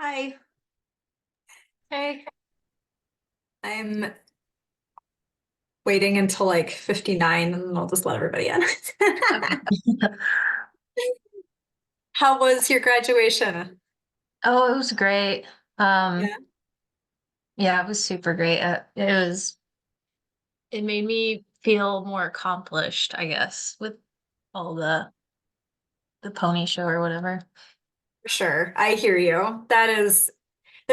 Hi, Hey, I'm waiting until like 59 and then I'll just let everybody in. okay. How was your graduation? Oh, it was great. Yeah. Um, yeah, it was super great. It made me feel more accomplished, I guess, with all the pony show or whatever. For sure. I hear you. There's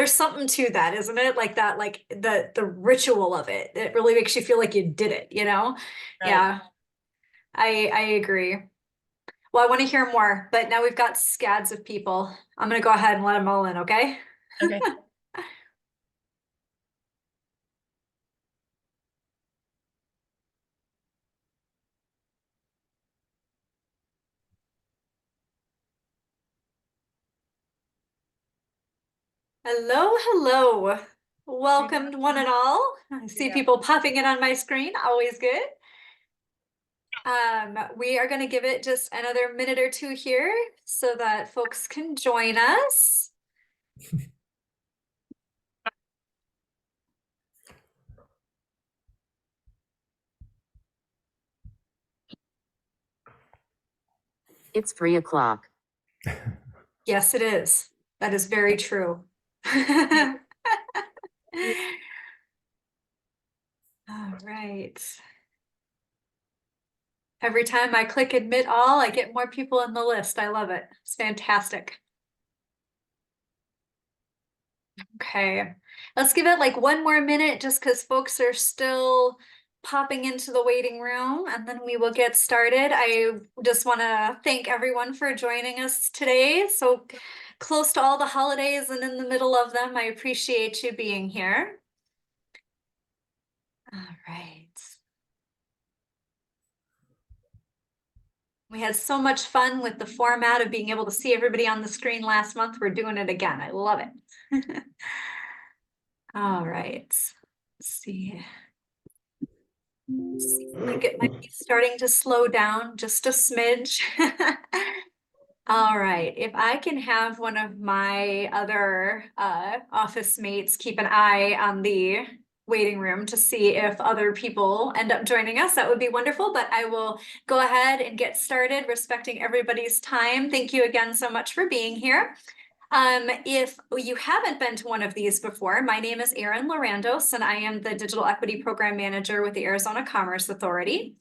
something to that, isn't it? Like that, like the ritual of it. It really makes you feel like you did it, you know? Right. Yeah, I agree. Well, I want to hear more, but now we've got scads of people. I'm gonna go ahead and let them all in, okay? Okay. Hello, hello. Hey. Welcome one and all. I see Yeah. people popping in on my screen, always good. We are going to give it just another minute or two here so that folks can join us. It's 3 o'clock. Yes, it is. That is very true. All right. Every time I click admit all, I get more people in the list. I love it. It's fantastic. Okay, let's give it like one more minute just because folks are still popping into the waiting room and then we will get started. I just want to thank everyone for joining us today. So close to all the holidays and in the middle of them, I appreciate you being here. All right. We had so much fun with the format of being able to see everybody on the screen last month. We're doing it again. I love it. All right. Let's see. Seems like it might be starting to slow down just a smidge. All right, if I can have one of my other office mates keep an eye on the waiting room to see if other people end up joining us, that would be wonderful. But I will go ahead and get started, respecting everybody's time. Thank you again so much for being here. If you haven't been to one of these before, my name is Erin Lorandos, and I am the Digital Equity Program Manager with the Arizona Commerce Authority.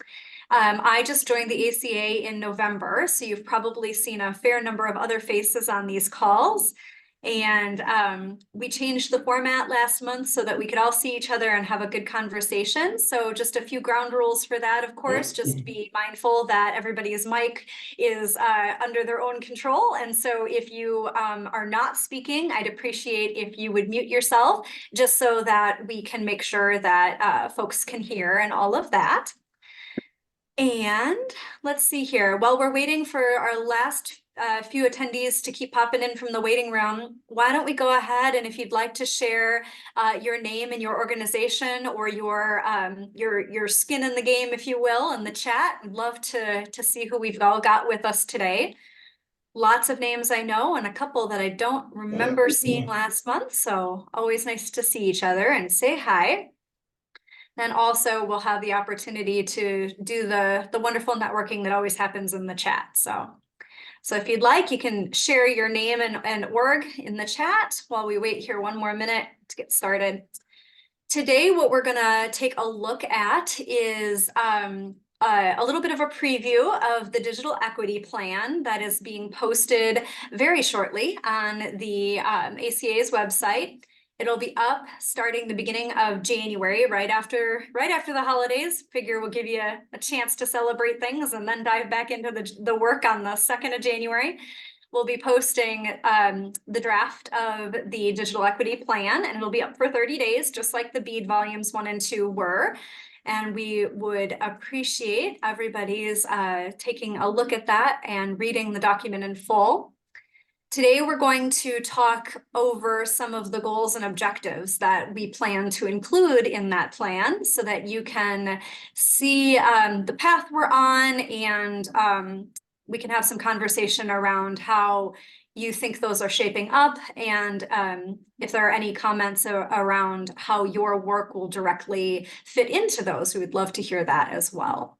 I just joined the ACA in November, so you've probably seen a fair number of other faces on these calls. And we changed the format last month so that we could all see each other and have a good conversation. So just a few ground rules for that, of course. Just be mindful that everybody's mic is under their own control. And so if you are not speaking, I'd appreciate if you would mute yourself just so that we can make sure that folks can hear and all of that. And let's see here. While we're waiting for our last few attendees to keep popping in from the waiting room, why don't we go ahead and if you'd like to share your name and your organization or your skin in the game, if you will, in the chat. I'd love to see who we've all got with us today. Lots of names I know and a couple that I don't remember seeing last month. So always nice to see each other and say hi. Then also we'll have the opportunity to do the wonderful networking that always happens in the chat. So if you'd like, you can share your name and org in the chat while we wait here one more minute to get started. Today, what we're gonna take a look at is a little bit of a preview of the digital equity plan that is being posted very shortly on the ACA's website. It'll be up starting the beginning of January, right after the holidays. Figure we'll give you a chance to celebrate things and then dive back into the work on the 2nd of January. We'll be posting the draft of the digital equity plan, and it'll be up for 30 days, just like the BEAD volumes 1 and 2 were. And we would appreciate everybody's taking a look at that and reading the document in full. Today, we're going to talk over some of the goals and objectives that we plan to include in that plan so that you can see the path we're on and we can have some conversation around how you think those are shaping up, and if there are any comments around how your work will directly fit into those, we would love to hear that as well.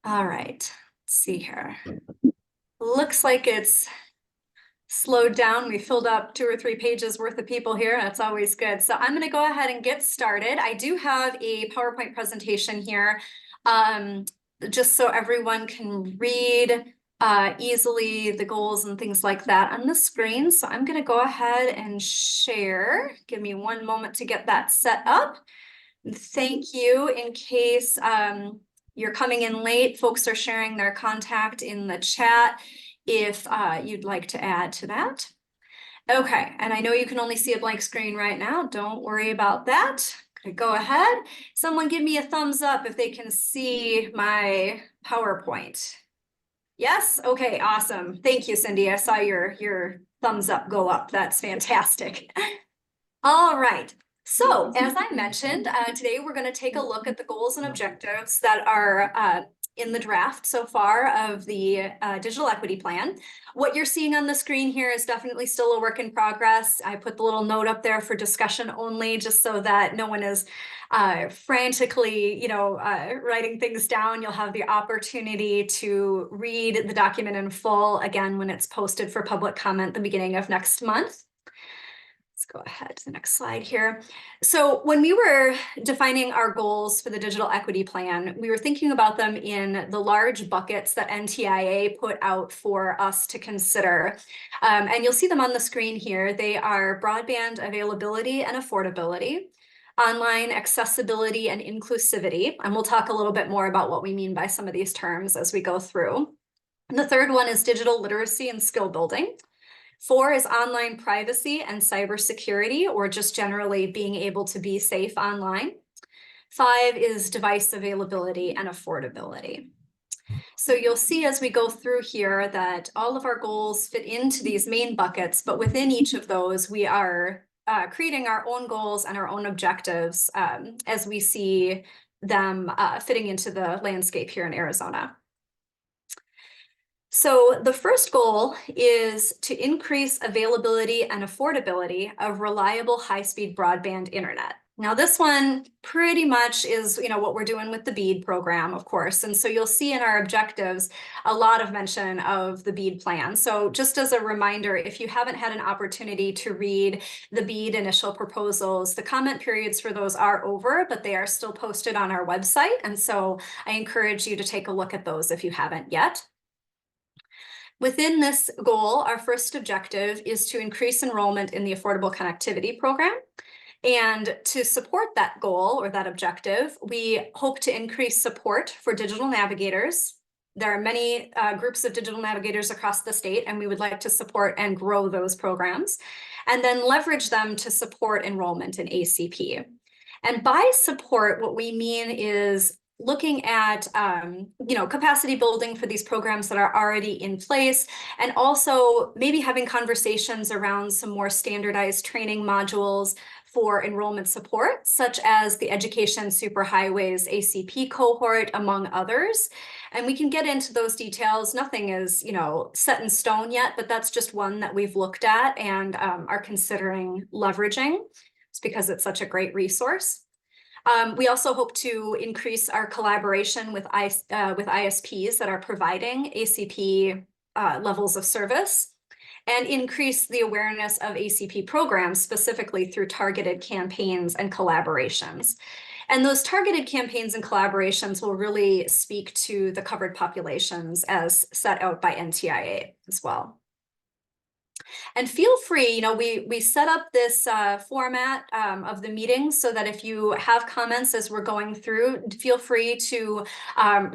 All right, let's see here. Looks like it's slowed down. We filled up 2 or 3 pages worth of people here. That's always good. So I'm going to go ahead and get started. I do have a PowerPoint presentation here, just so everyone can read easily the goals and things like that on the screen. So I'm going to go ahead and share. Give me one moment to get that set up. Thank you. In case you're coming in late, folks are sharing their contact in the chat if you'd like to add to that. Okay, and I know you can only see a blank screen right now. Don't worry about that. Go ahead. Someone give me a thumbs up if they can see my PowerPoint. Yes? Okay, awesome. Thank you, Cindy. I saw your thumbs up go up. That's fantastic. All right. So as I mentioned, today we're going to take a look at the goals and objectives that are in the draft so far of the digital equity plan. What you're seeing on the screen here is definitely still a work in progress. I put the little note up there for discussion only, just so that no one is frantically, writing things down. You'll have the opportunity to read the document in full again when it's posted for public comment at the beginning of next month. Let's go ahead to the next slide here. So when we were defining our goals for the digital equity plan, we were thinking about them in the large buckets that NTIA put out for us to consider. And you'll see them on the screen here. They are broadband availability and affordability, online accessibility and inclusivity. And we'll talk a little bit more about what we mean by some of these terms as we go through. And the third one is digital literacy and skill building. 4 is online privacy and cybersecurity, or just generally being able to be safe online. 5 is device availability and affordability. So you'll see as we go through here that all of our goals fit into these main buckets, but within each of those, we are creating our own goals and our own objectives as we see them fitting into the landscape here in Arizona. So the first goal is to increase availability and affordability of reliable high-speed broadband internet. Now this one pretty much is, what we're doing with the BEAD program, of course. And so you'll see in our objectives a lot of mention of the BEAD plan. So just as a reminder, if you haven't had an opportunity to read the BEAD initial proposals, the comment periods for those are over, but they are still posted on our website. And so I encourage you to take a look at those if you haven't yet. Within this goal, our first objective is to increase enrollment in the Affordable Connectivity Program. And to support that goal or that objective, we hope to increase support for digital navigators. There are many groups of digital navigators across the state, and we would like to support and grow those programs, and then leverage them to support enrollment in ACP. And by support, what we mean is looking at capacity building for these programs that are already in place, and also maybe having conversations around some more standardized training modules for enrollment support, such as the Education Superhighways ACP cohort, among others. And we can get into those details. Nothing is set in stone yet, but that's just one that we've looked at and are considering leveraging. It's because it's such a great resource. We also hope to increase our collaboration with ISPs that are providing ACP levels of service, and increase the awareness of ACP programs, specifically through targeted campaigns and collaborations. And those targeted campaigns and collaborations will really speak to the covered populations as set out by NTIA as well. And feel free, we set up this format of the meeting so that if you have comments as we're going through, feel free to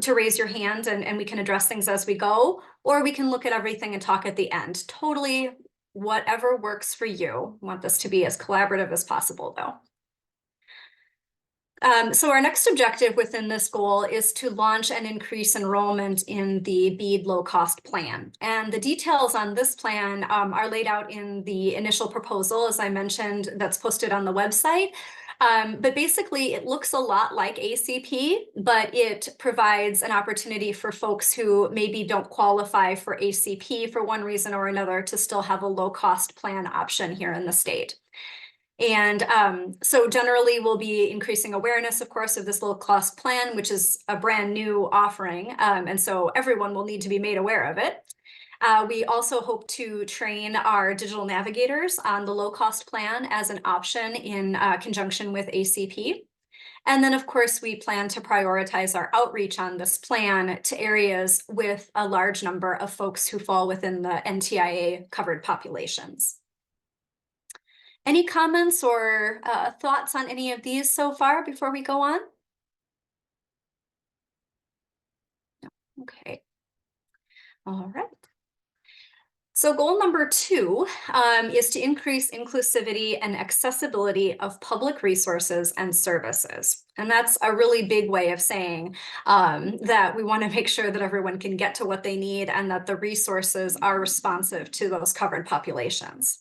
raise your hand and we can address things as we go, or we can look at everything and talk at the end. Totally whatever works for you. I want this to be as collaborative as possible, though. So our next objective within this goal is to launch and increase enrollment in the BEAD low-cost plan. And the details on this plan are laid out in the initial proposal, as I mentioned, that's posted on the website. But basically, it looks a lot like ACP, but it provides an opportunity for folks who maybe don't qualify for ACP for one reason or another to still have a low-cost plan option here in the state. And so generally, we'll be increasing awareness, of course, of this low-cost plan, which is a brand new offering. And so everyone will need to be made aware of it. We also hope to train our digital navigators on the low-cost plan as an option in conjunction with ACP. And then, of course, we plan to prioritize our outreach on this plan to areas with a large number of folks who fall within the NTIA covered populations. Any comments or thoughts on any of these so far before we go on? No. Okay. All right. So goal number 2 is to increase inclusivity and accessibility of public resources and services. And that's a really big way of saying that we want to make sure that everyone can get to what they need and that the resources are responsive to those covered populations.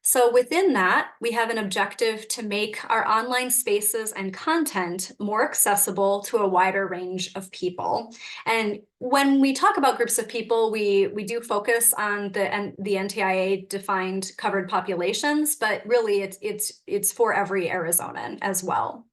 So within that, we have an objective to make our online spaces and content more accessible to a wider range of people. And when we talk about groups of people, we do focus on the NTIA defined covered populations, but really it's for every Arizonan as well.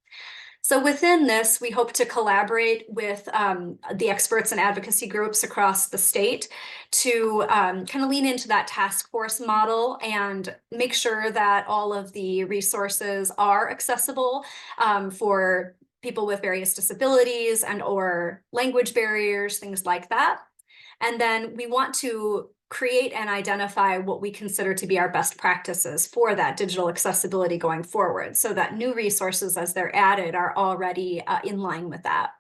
So within this, we hope to collaborate with the experts and advocacy groups across the state to kind of lean into that task force model and make sure that all of the resources are accessible for people with various disabilities and or language barriers, things like that. And then we want to create and identify what we consider to be our best practices for that digital accessibility going forward, so that new resources as they're added are already in line with that.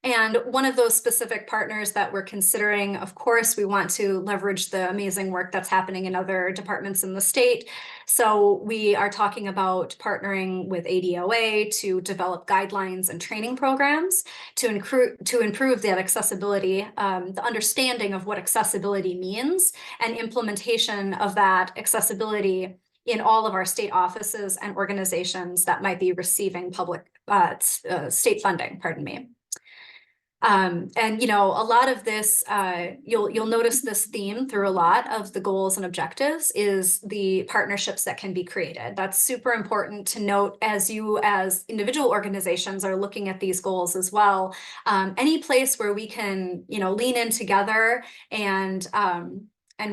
And one of those specific partners that we're considering, of course, we want to leverage the amazing work that's happening in other departments in the state. So we are talking about partnering with ADOA to develop guidelines and training programs to improve that accessibility, the understanding of what accessibility means, and implementation of that accessibility in all of our state offices and organizations that might be receiving public state funding, pardon me. And you know, a lot of this, you'll notice this theme through a lot of the goals and objectives is the partnerships that can be created. That's super important to note as you as individual organizations are looking at these goals as well. Any place where we can, you know, lean in together and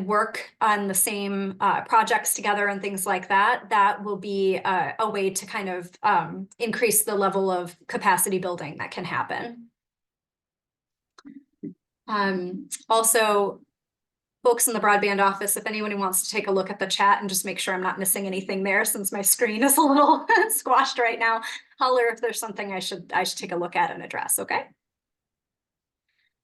work on the same projects together and things like that, that will be a way to kind of increase the level of capacity building that can happen. Also, folks in the broadband office, if anyone wants to take a look at the chat and just make sure I'm not missing anything there, since my screen is a little squashed right now, holler if there's something I should take a look at and address, okay?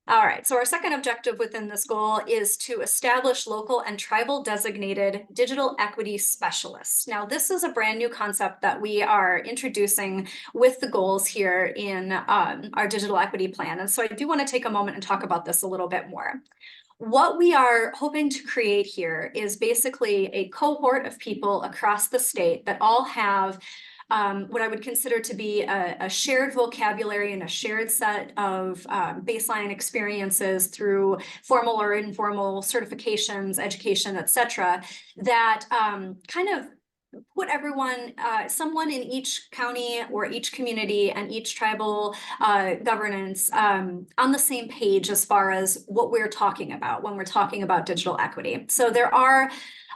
All right, so our second objective within this goal is to establish local and tribal designated digital equity specialists. Now, this is a brand new concept that we are introducing with the goals here in our digital equity plan. And so I do want to take a moment and talk about this a little bit more. What we are hoping to create here is basically a cohort of people across the state that all have what I would consider to be a shared vocabulary and a shared set of baseline experiences through formal or informal certifications, education, et cetera, that kind of put everyone, someone in each county or each community and each tribal governance on the same page as far as what we're talking about when we're talking about digital equity. So there are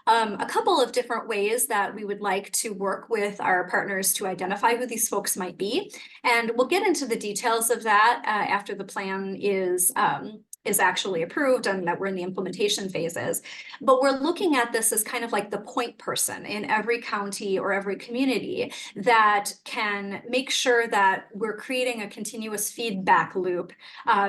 a couple of different ways that we would like to work with our partners to identify who these folks might be. And we'll get into the details of that after the plan is actually approved and that we're in the implementation phases. But we're looking at this as kind of like the point person in every county or every community that can make sure that we're creating a continuous feedback loop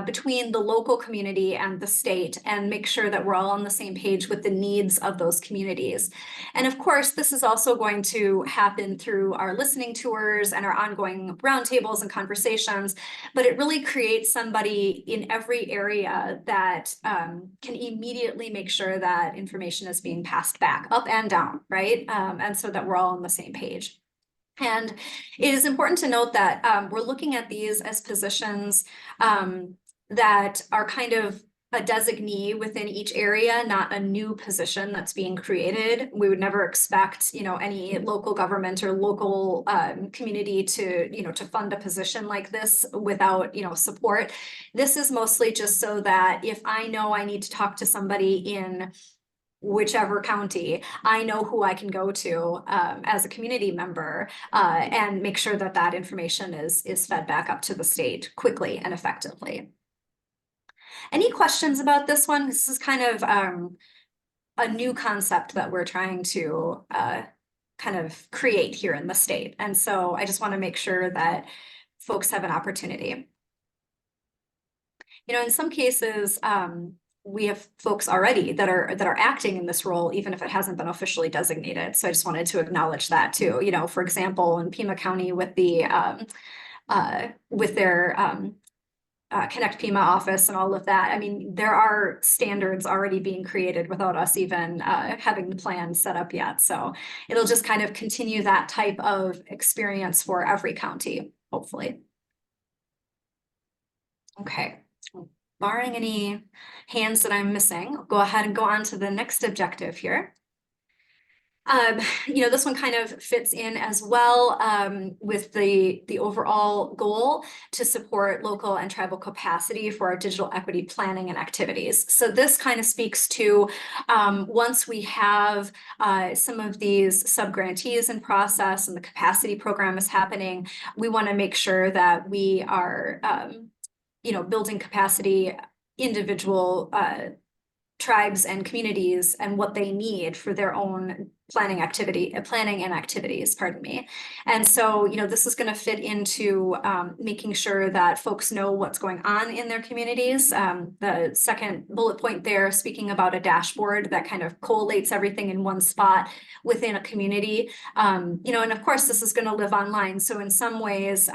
between the local community and the state and make sure that we're all on the same page with the needs of those communities. And of course, this is also going to happen through our listening tours and our ongoing roundtables and conversations, but it really creates somebody in every area that can immediately make sure that information is being passed back up and down, right? And so that we're all on the same page. And it is important to note that we're looking at these as positions that are kind of a designee within each area, not a new position that's being created. We would never expect, any local government or local community to fund a position like this without, support. This is mostly just so that if I know I need to talk to somebody in whichever county, I know who I can go to as a community member and make sure that that information is fed back up to the state quickly and effectively. Any questions about this one? This is kind of a new concept that we're trying to kind of create here in the state. And so I just want to make sure that folks have an opportunity. In some cases, we have folks already that are acting in this role, even if it hasn't been officially designated. So I just wanted to acknowledge that too. For example, in Pima County with their Connect Pima office and all of that. I mean, there are standards already being created without us even having the plan set up yet. So it'll just kind of continue that type of experience for every county, hopefully. Okay. Barring any hands that I'm missing, I'll go ahead and go on to the next objective here. This one kind of fits in as well with the overall goal to support local and tribal capacity for our digital equity planning and activities. So this kind of speaks to once we have some of these sub-grantees in process and the capacity program is happening, we want to make sure that we are building capacity, individual tribes and communities and what they need for their own planning and activities, pardon me. And so, this is going to fit into making sure that folks know what's going on in their communities. The second bullet point there, speaking about a dashboard that kind of collates everything in one spot within a community. And of course, this is going to live online. So in some ways,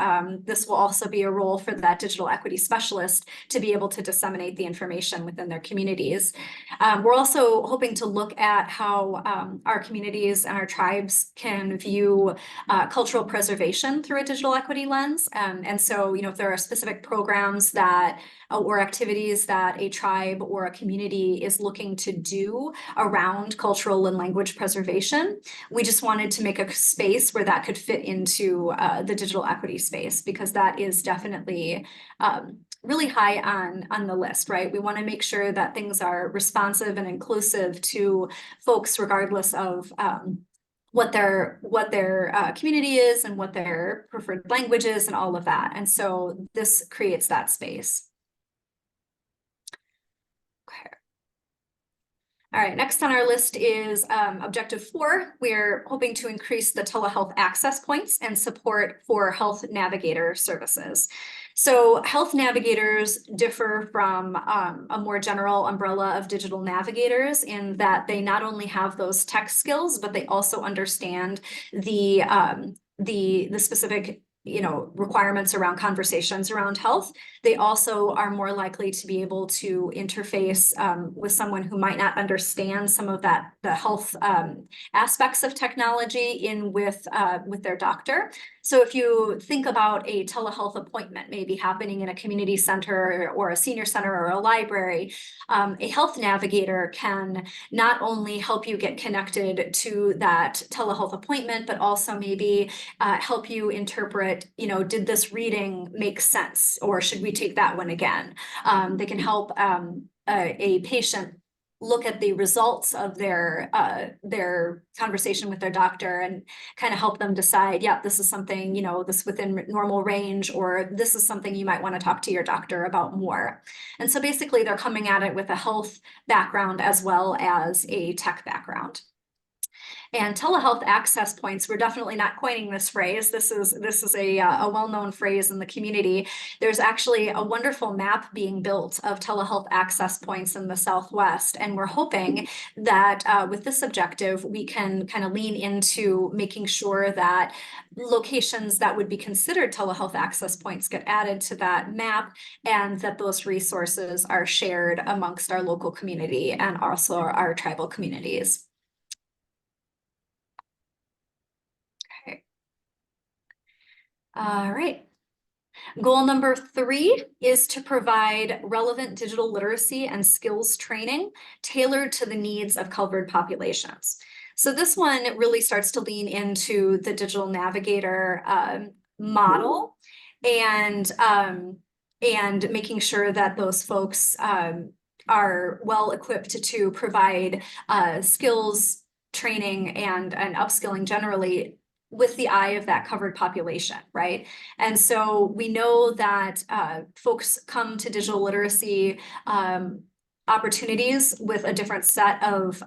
this will also be a role for that digital equity specialist to be able to disseminate the information within their communities. We're also hoping to look at how our communities and our tribes can view cultural preservation through a digital equity lens. And so, if there are specific programs that or activities that a tribe or a community is looking to do around cultural and language preservation, we just wanted to make a space where that could fit into the digital equity space, because that is definitely really high on the list, right? We want to make sure that things are responsive and inclusive to folks, regardless of what their community is and what their preferred language is and all of that. And so this creates that space. Okay. All right, next on our list is objective 4. We're hoping to increase the telehealth access points and support for health navigator services. So health navigators differ from a more general umbrella of digital navigators in that they not only have those tech skills, but they also understand the specific requirements around conversations around health. They also are more likely to be able to interface with someone who might not understand some of the health aspects of technology with their doctor. So if you think about a telehealth appointment maybe happening in a community center or a senior center or a library, a health navigator can not only help you get connected to that telehealth appointment, but also maybe help you interpret, did this reading make sense, or should we take that one again? They can help a patient look at the results of their conversation with their doctor and kind of help them decide, yeah, this is something, this within normal range, or this is something you might want to talk to your doctor about more. And so basically they're coming at it with a health background as well as a tech background. And telehealth access points, we're definitely not coining this phrase. This is a well-known phrase in the community. There's actually a wonderful map being built of telehealth access points in the Southwest. And we're hoping that with this objective, we can kind of lean into making sure that locations that would be considered telehealth access points get added to that map, and that those resources are shared amongst our local community and also our tribal communities. All right. Goal number 3 is to provide relevant digital literacy and skills training tailored to the needs of covered populations. So this one really starts to lean into the digital navigator model and making sure that those folks are well equipped to provide skills training and upskilling generally with the eye of that covered population, right? And so we know that folks come to digital literacy opportunities with a different set of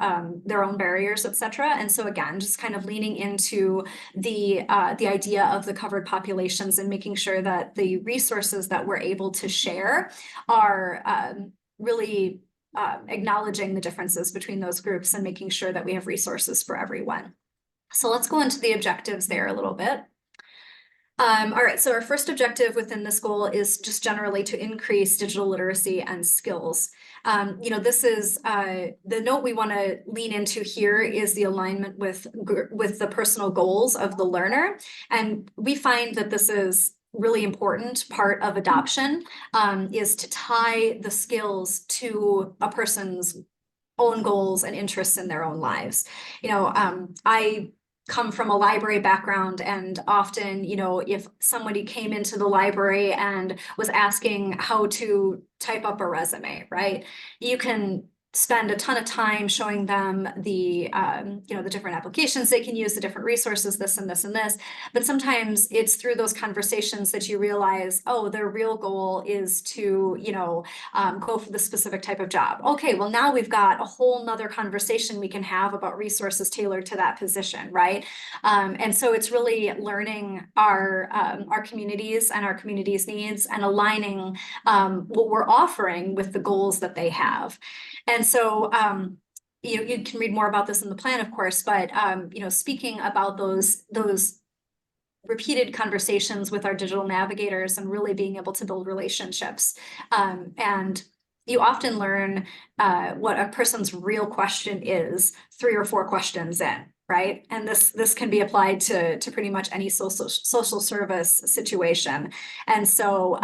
their own barriers, et cetera. And so again, just kind of leaning into the idea of the covered populations and making sure that the resources that we're able to share are really acknowledging the differences between those groups and making sure that we have resources for everyone. So let's go into the objectives there a little bit. All right, so our first objective within this goal is just generally to increase digital literacy and skills. This is the note we want to lean into here is the alignment with the personal goals of the learner. And we find that this is really important part of adoption is to tie the skills to a person's own goals and interests in their own lives. I come from a library background, and often, if somebody came into the library and was asking how to type up a resume, right? You can spend a ton of time showing them the different applications they can use, the different resources, this and this and this. But sometimes it's through those conversations that you realize, oh, their real goal is to, go for the specific type of job. Okay, well, now we've got a whole nother conversation we can have about resources tailored to that position, right? And so it's really learning our communities and our communities' needs and aligning what we're offering with the goals that they have. And so you can read more about this in the plan, of course, but speaking about those repeated conversations with our digital navigators and really being able to build relationships. And you often learn what a person's real question is 3 or 4 questions in, right? And this can be applied to pretty much any social service situation. And so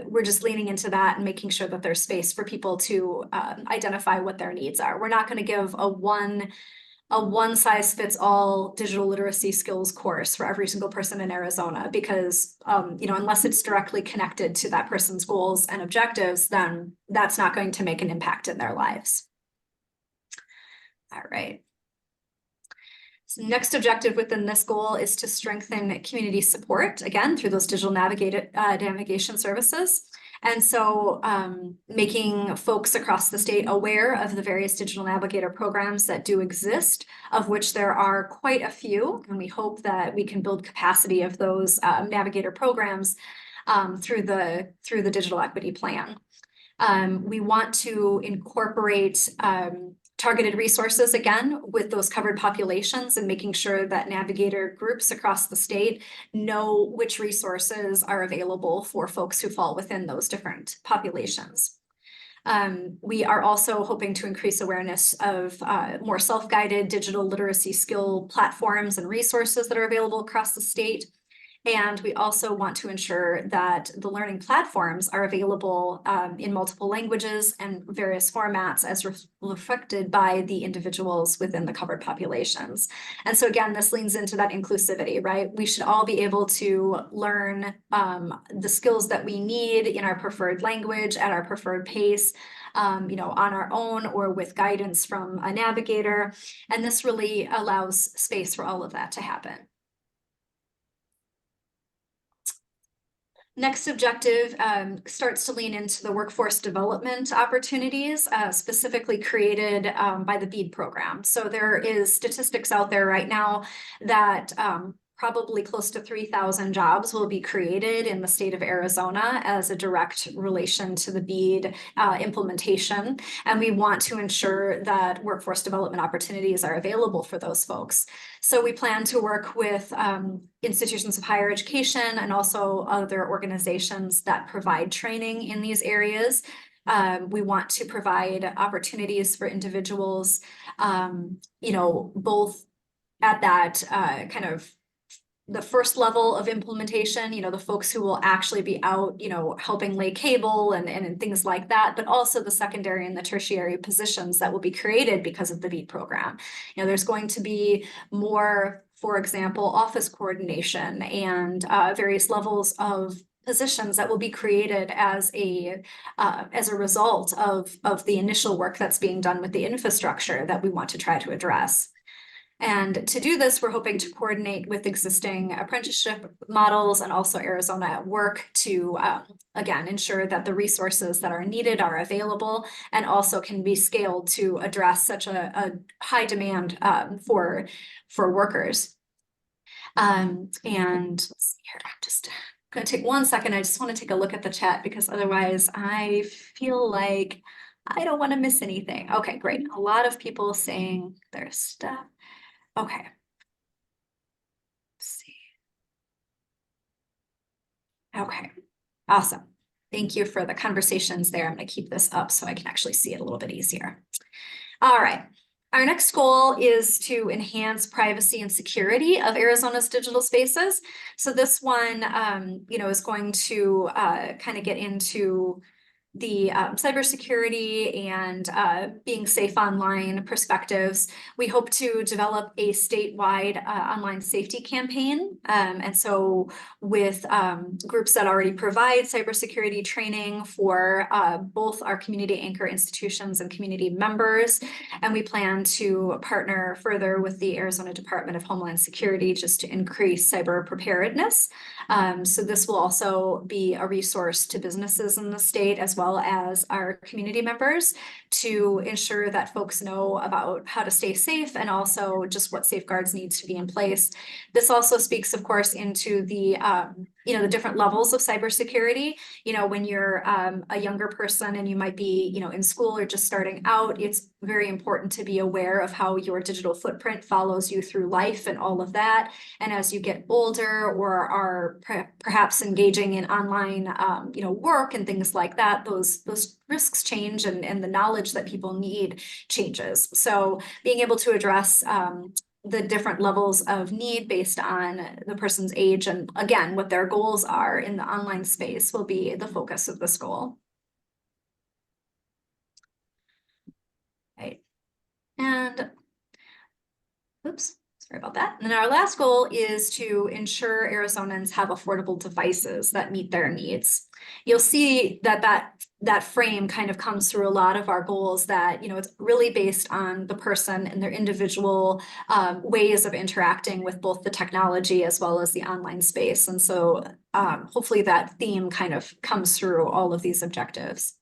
we're just leaning into that and making sure that there's space for people to identify what their needs are. We're not going to give a one size fits all digital literacy skills course for every single person in Arizona because unless it's directly connected to that person's goals and objectives, then that's not going to make an impact in their lives. All right. So next objective within this goal is to strengthen community support, again, through those digital navigation services. And so making folks across the state aware of the various digital navigator programs that do exist, of which there are quite a few. And we hope that we can build capacity of those navigator programs through the digital equity plan. We want to incorporate targeted resources again with those covered populations and making sure that navigator groups across the state know which resources are available for folks who fall within those different populations. We are also hoping to increase awareness of more self-guided digital literacy skill platforms and resources that are available across the state. And we also want to ensure that the learning platforms are available in multiple languages and various formats as reflected by the individuals within the covered populations. And so again, this leans into that inclusivity, right? We should all be able to learn the skills that we need in our preferred language at our preferred pace, on our own or with guidance from a navigator. And this really allows space for all of that to happen. Next objective starts to lean into the workforce development opportunities specifically created by the BEAD program. So there is statistics out there right now that probably close to 3,000 jobs will be created in the state of Arizona as a direct relation to the BEAD implementation. And we want to ensure that workforce development opportunities are available for those folks. So we plan to work with institutions of higher education and also other organizations that provide training in these areas. We want to provide opportunities for individuals, both at that kind of the first level of implementation, the folks who will actually be out, helping lay cable and things like that, but also the secondary and the tertiary positions that will be created because of the BEAT program. There's going to be more, for example, office coordination and various levels of positions that will be created as a result of the initial work that's being done with the infrastructure that we want to try to address. And to do this, we're hoping to coordinate with existing apprenticeship models and also Arizona at Work to, again, ensure that the resources that are needed are available and also can be scaled to address such a high demand for workers. And let's see here, I'm just going to take 1 second. I just want to take a look at the chat because otherwise I feel like I don't want to miss anything. Okay, great. A lot of people saying their stuff. Okay. Let's see. Okay, awesome. Thank you for the conversations there. I'm going to keep this up so I can actually see it a little bit easier. All right. Our next goal is to enhance privacy and security of Arizona's digital spaces. So this one, is going to kind of get into the cybersecurity and being safe online perspectives. We hope to develop a statewide online safety campaign. And so with groups that already provide cybersecurity training for both our community anchor institutions and community members. And we plan to partner further with the Arizona Department of Homeland Security just to increase cyber preparedness. So this will also be a resource to businesses in the state as well as our community members to ensure that folks know about how to stay safe and also just what safeguards need to be in place. This also speaks, of course, into the the different levels of cybersecurity. When you're a younger person and you might be, in school or just starting out, it's very important to be aware of how your digital footprint follows you through life and all of that. And as you get older or are perhaps engaging in online, work and things like that, those risks change and the knowledge that people need changes. So being able to address the different levels of need based on the person's age and again, what their goals are in the online space will be the focus of this goal. Right. And oops, sorry about that. And our last goal is to ensure Arizonans have affordable devices that meet their needs. You'll see that frame kind of comes through a lot of our goals that, it's really based on the person and their individual ways of interacting with both the technology as well as the online space. And so hopefully that theme kind of comes through all of these objectives.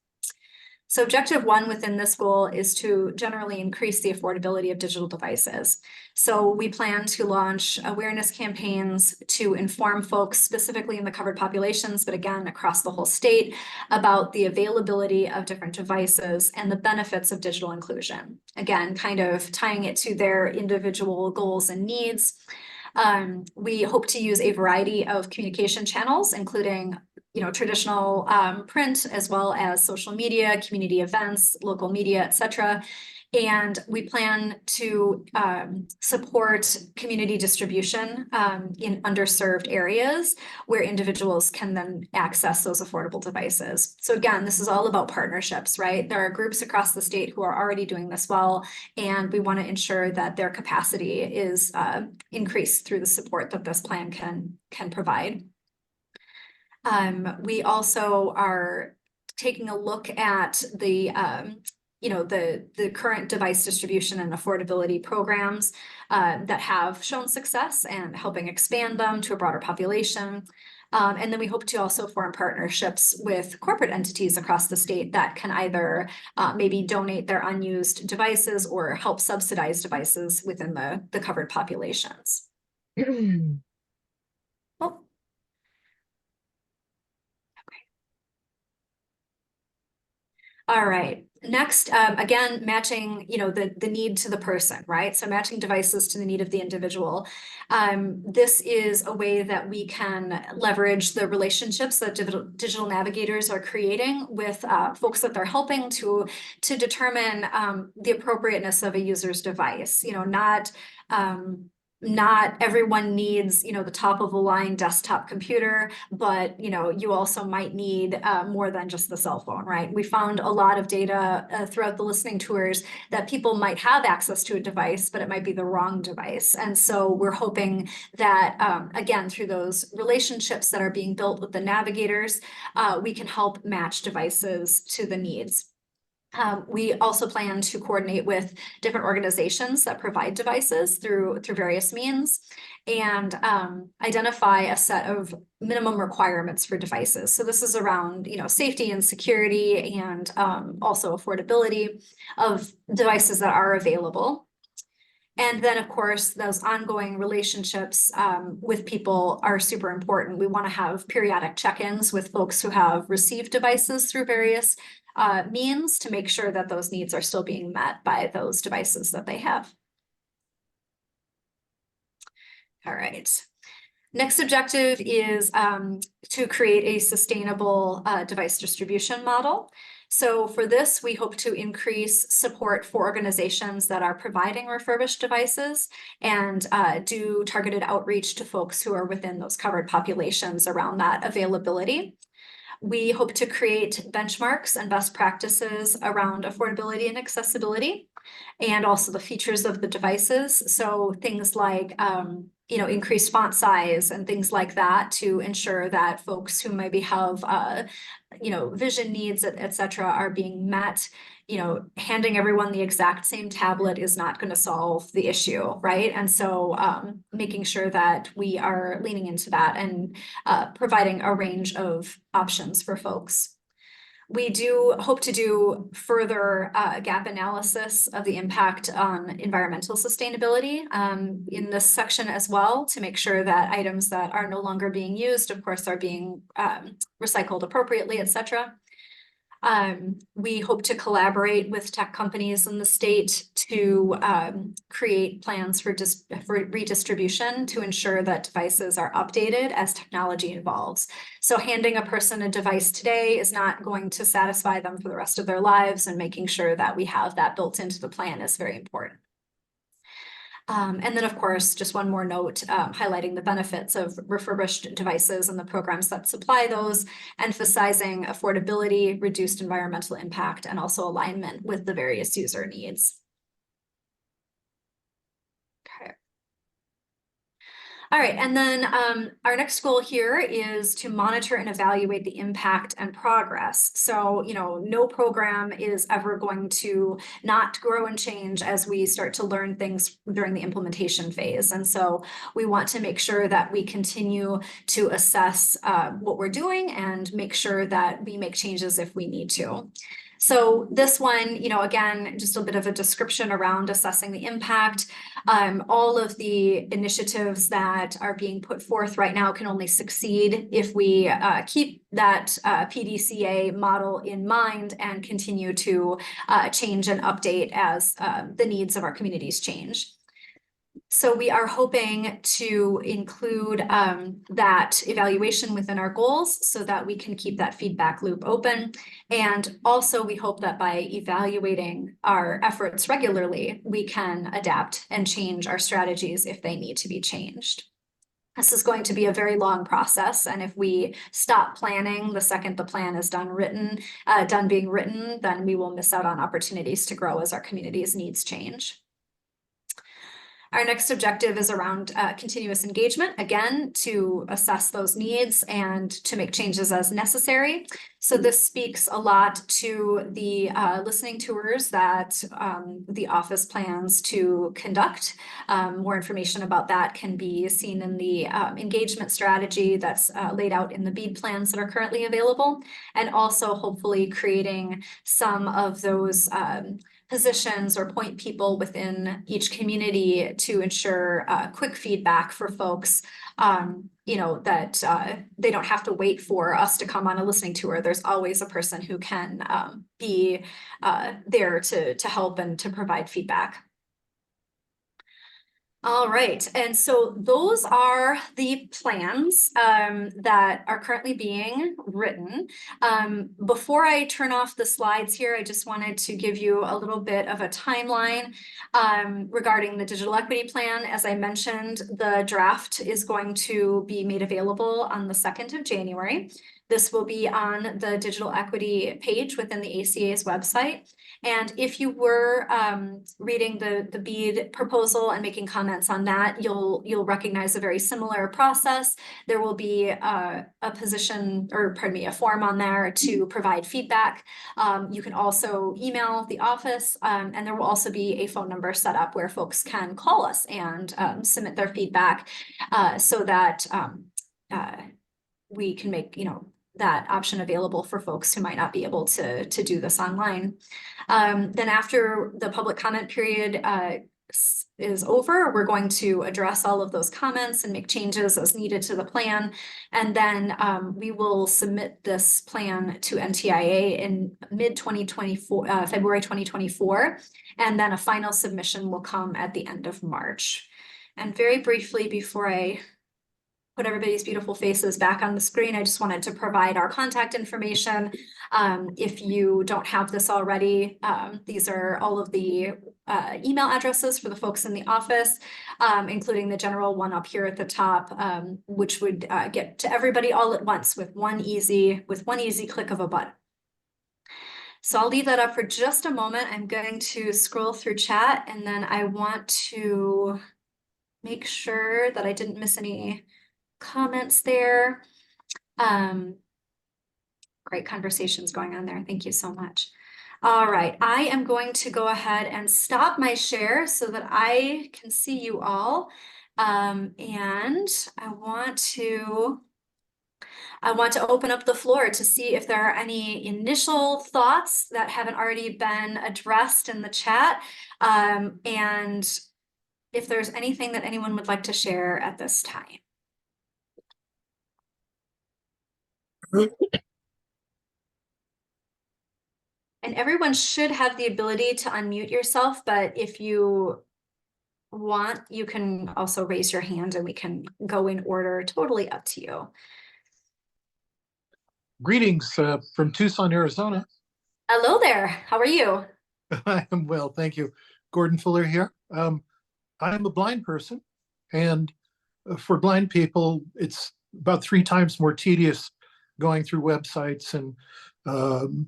So objective 1 within this goal is to generally increase the affordability of digital devices. So we plan to launch awareness campaigns to inform folks specifically in the covered populations, but again, across the whole state about the availability of different devices and the benefits of digital inclusion. Again, kind of tying it to their individual goals and needs. We hope to use a variety of communication channels, including traditional print as well as social media, community events, local media, etc. And we plan to support community distribution in underserved areas where individuals can then access those affordable devices. So again, this is all about partnerships, right? There are groups across the state who are already doing this well, and we want to ensure that their capacity is increased through the support that this plan can provide. We also are taking a look at the current device distribution and affordability programs that have shown success and helping expand them to a broader population. And then we hope to also form partnerships with corporate entities across the state that can either maybe donate their unused devices or help subsidize devices within the covered populations. Oh. All right. Next, again, matching, the need to the person, right? So matching devices to the need of the individual. This is a way that we can leverage the relationships that digital navigators are creating with folks that they're helping to determine the appropriateness of a user's device. Not not everyone needs, the top of the line desktop computer, but, you also might need more than just the cell phone, right? We found a lot of data throughout the listening tours that people might have access to a device, but it might be the wrong device. And so we're hoping that, again, through those relationships that are being built with the navigators, we can help match devices to the needs. We also plan to coordinate with different organizations that provide devices through various means and identify a set of minimum requirements for devices. So this is around, safety and security and also affordability of devices that are available. And then, of course, those ongoing relationships with people are super important. We want to have periodic check-ins with folks who have received devices through various means to make sure that those needs are still being met by those devices that they have. All right. Next objective is to create a sustainable device distribution model. So for this, we hope to increase support for organizations that are providing refurbished devices and do targeted outreach to folks who are within those covered populations around that availability. We hope to create benchmarks and best practices around affordability and accessibility, and also the features of the devices. So things like, increased font size and things like that to ensure that folks who maybe have, vision needs, et cetera, are being met. Handing everyone the exact same tablet is not going to solve the issue, right? And so making sure that we are leaning into that and providing a range of options for folks. We do hope to do further gap analysis of the impact on environmental sustainability in this section as well, to make sure that items that are no longer being used, of course, are being recycled appropriately, et cetera. We hope to collaborate with tech companies in the state to create plans for redistribution to ensure that devices are updated as technology evolves. So handing a person a device today is not going to satisfy them for the rest of their lives, and making sure that we have that built into the plan is very important. And then, of course, just one more note, highlighting the benefits of refurbished devices and the programs that supply those, emphasizing affordability, reduced environmental impact, and also alignment with the various user needs. Okay. All right, and then our next goal here is to monitor and evaluate the impact and progress. So, no program is ever going to not grow and change as we start to learn things during the implementation phase. And so we want to make sure that we continue to assess what we're doing and make sure that we make changes if we need to. So this one, again, just a bit of a description around assessing the impact. All of the initiatives that are being put forth right now can only succeed if we keep that PDCA model in mind and continue to change and update as the needs of our communities change. So we are hoping to include that evaluation within our goals so that we can keep that feedback loop open. And also we hope that by evaluating our efforts regularly, we can adapt and change our strategies if they need to be changed. This is going to be a very long process, and if we stop planning the second the plan is done being written, then we will miss out on opportunities to grow as our community's needs change. Our next objective is around continuous engagement, again, to assess those needs and to make changes as necessary. So this speaks a lot to the listening tours that the office plans to conduct. More information about that can be seen in the engagement strategy that's laid out in the BEAD plans that are currently available, and also hopefully creating some of those positions or point people within each community to ensure quick feedback for folks, that they don't have to wait for us to come on a listening tour. There's always a person who can be there to help and to provide feedback. All right, and so those are the plans that are currently being written. Before I turn off the slides here, I just wanted to give you a little bit of a timeline regarding the digital equity plan. As I mentioned, the draft is going to be made available on the 2nd of January. This will be on the digital equity page within the ACA's website. And if you were reading the BEAD proposal and making comments on that, you'll recognize a very similar process. There will be a position, or pardon me, a form on there to provide feedback. You can also email the office, and there will also be a phone number set up where folks can call us and submit their feedback so that we can make, that option available for folks who might not be able to do this online. Then after the public comment period is over, we're going to address all of those comments and make changes as needed to the plan. And then we will submit this plan to NTIA in mid-2024, February 2024. And then a final submission will come at the end of March. And very briefly, before I put everybody's beautiful faces back on the screen, I just wanted to provide our contact information. If you don't have this already, these are all of the email addresses for the folks in the office, including the general one up here at the top, which would get to everybody all at once with one easy click of a button. So I'll leave that up for just a moment. I'm going to scroll through chat, and then I want to make sure that I didn't miss any comments there. Great conversations going on there. Thank you so much. All right, I am going to go ahead and stop my share so that I can see you all. And I want to open up the floor to see if there are any initial thoughts that haven't already been addressed in the chat. And if there's anything that anyone would like to share at this time. And everyone should have the ability to unmute yourself, but if you want, you can also raise your hand and we can go in order, totally up to you. Greetings from Tucson, Arizona. Hello there, how are you? I am well, thank you. Gordon Fuller here. I'm a blind person, and for blind people, it's about 3 times more tedious going through websites and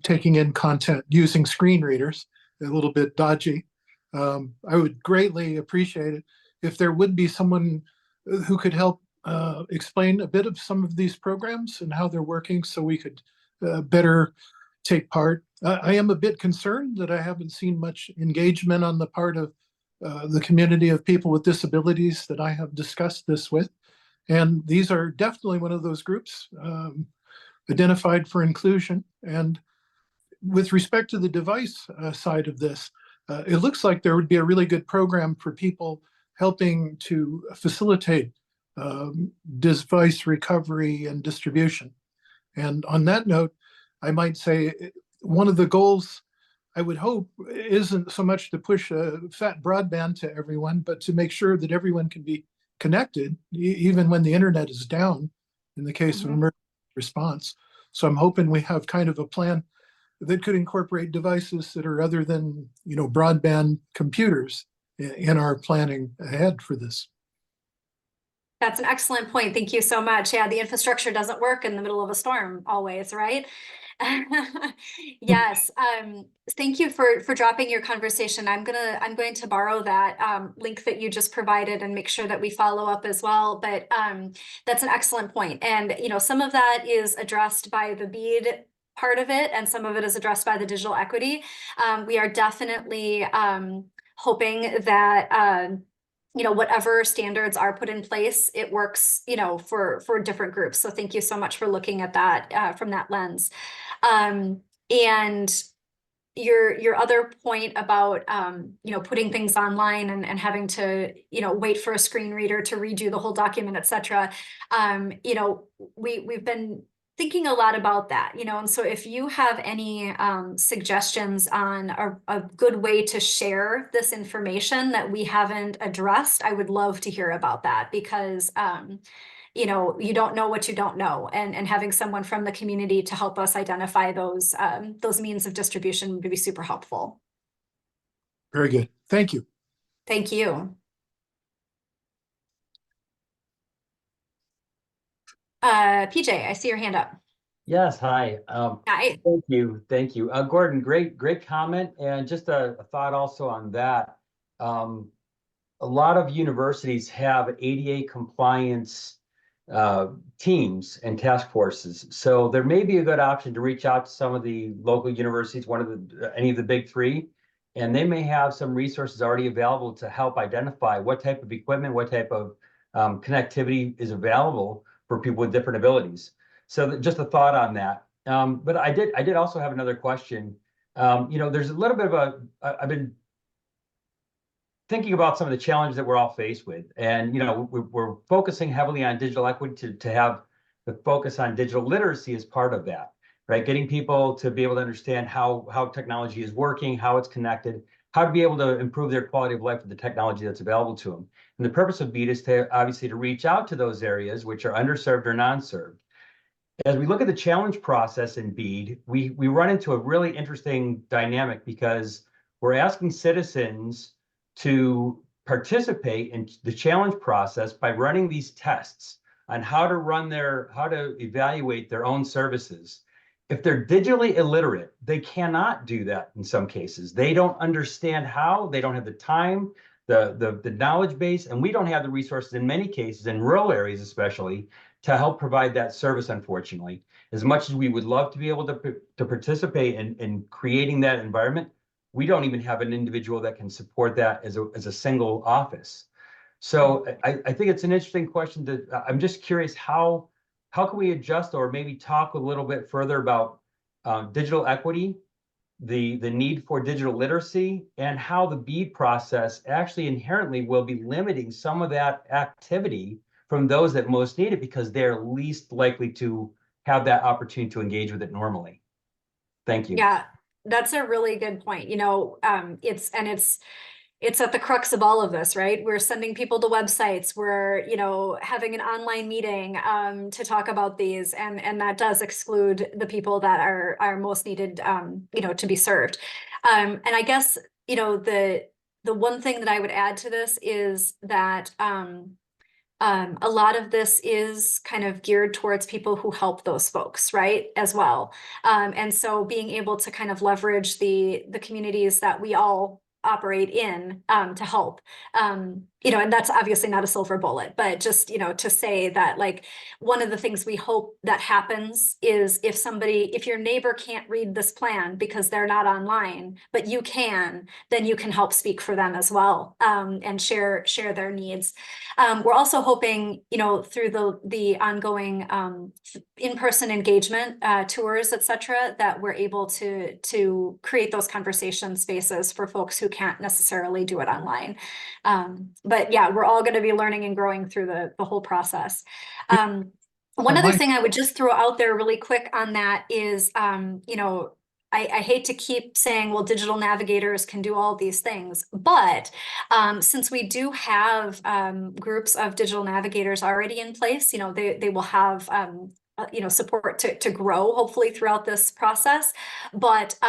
taking in content using screen readers, a little bit dodgy. I would greatly appreciate it if there would be someone who could help explain a bit of some of these programs and how they're working so we could better take part. I am a bit concerned that I haven't seen much engagement on the part of the community of people with disabilities that I have discussed this with. And these are definitely one of those groups identified for inclusion. And with respect to the device side of this, it looks like there would be a really good program for people helping to facilitate device recovery and distribution. And on that note, I might say one of the goals I would hope isn't so much to push a fat broadband to everyone, but to make sure that everyone can be connected, even when the internet is down, in the case of emergency response. So I'm hoping we have kind of a plan that could incorporate devices that are other than, broadband computers in our planning ahead for this. That's an excellent point. Thank you so much. Yeah, the infrastructure doesn't work in the middle of a storm always, right? Yes. Thank you for dropping your conversation. I'm going to borrow that link that you just provided and make sure that we follow up as well. But that's an excellent point. And some of that is addressed by the BEAD part of it, and some of it is addressed by the digital equity. We are definitely hoping that whatever standards are put in place, it works, for different groups. So thank you so much for looking at that from that lens. And your other point about, putting things online and having to, wait for a screen reader to read you the whole document, et cetera. We've been thinking a lot about that, and so if you have any suggestions on a good way to share this information that we haven't addressed, I would love to hear about that, because you don't know what you don't know, and having someone from the community to help us identify those means of distribution would be super helpful. Very good. Thank you. Thank you. PJ, I see your hand up. Yes, hi. Hi. Thank you. Gordon, great comment. And just a thought also on that. A lot of universities have ADA compliance teams and task forces. So there may be a good option to reach out to some of the local universities, any of the big three, and they may have some resources already available to help identify what type of equipment, what type of connectivity is available for people with different abilities. So just a thought on that. But I did also have another question. There's a little bit of I've been thinking about some of the challenges that we're all faced with. And, we're focusing heavily on digital equity to have the focus on digital literacy as part of that, right? Getting people to be able to understand how technology is working, how it's connected, how to be able to improve their quality of life with the technology that's available to them. And the purpose of BEAD is to reach out to those areas which are underserved or non-served. As we look at the challenge process in BEAD, we run into a really interesting dynamic, because we're asking citizens to participate in the challenge process by running these tests on how to evaluate their own services. If they're digitally illiterate, they cannot do that in some cases. They don't understand how, they don't have the time, the knowledge base, and we don't have the resources in many cases, in rural areas especially, to help provide that service, unfortunately. As much as we would love to be able to participate in creating that environment, we don't even have an individual that can support that as a single office. So I think it's an interesting question. I'm just curious, how can we adjust, or maybe talk a little bit further about digital equity, the need for digital literacy, and how the BEAD process actually inherently will be limiting some of that activity from those that most need it, because they're least likely to have that opportunity to engage with it normally. Thank you. Yeah, that's a really good point. It's at the crux of all of this, right? We're sending people to websites. We're, having an online meeting to talk about these, and that does exclude the people that are most needed, to be served. And I guess, the one thing that I would add to this is that a lot of this is kind of geared towards people who help those folks, right, as well. And so being able to kind of leverage the communities that we all operate in to help, and that's obviously not a silver bullet, but just, to say that, like, one of the things we hope that happens is if your neighbor can't read this plan because they're not online, but you can, then you can help speak for them as well, and share their needs. We're also hoping, through the ongoing in-person engagement, tours, et cetera, that we're able to create those conversation spaces for folks who can't necessarily do it online. But yeah, we're all going to be learning and growing through the whole process. One other thing I would just throw out there really quick on that is, I hate to keep saying, well, digital navigators can do all these things, but since we do have groups of digital navigators already in place, they will have support to grow, hopefully, throughout this process. But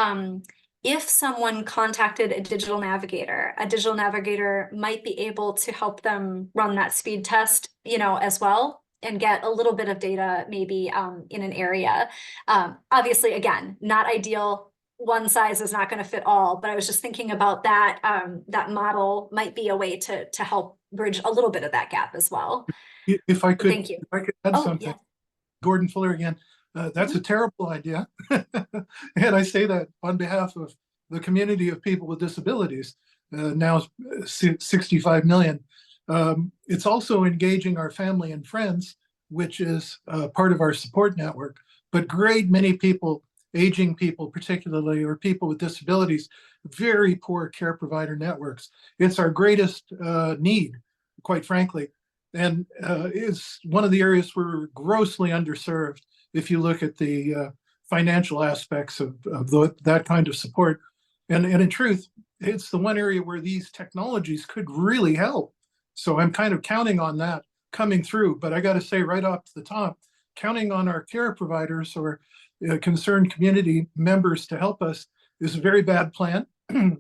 if someone contacted a digital navigator might be able to help them run that speed test, as well, and get a little bit of data, maybe in an area. Obviously, again, not ideal. One size is not going to fit all, but I was just thinking about that. That model might be a way to help bridge a little bit of that gap as well. If I could, Thank you. if I could add something, Yeah. Gordon Fuller again. That's a terrible idea. And I say that on behalf of the community of people with disabilities, now 65 million. It's also engaging our family and friends, which is part of our support network. But great many people, aging people particularly, or people with disabilities, very poor care provider networks. It's our greatest need, quite frankly. And it's one of the areas we're grossly underserved if you look at the financial aspects of that kind of support. And in truth, it's the one area where these technologies could really help. So I'm kind of counting on that coming through. But I got to say right off the top, counting on our care providers or concerned community members to help us is a very bad plan.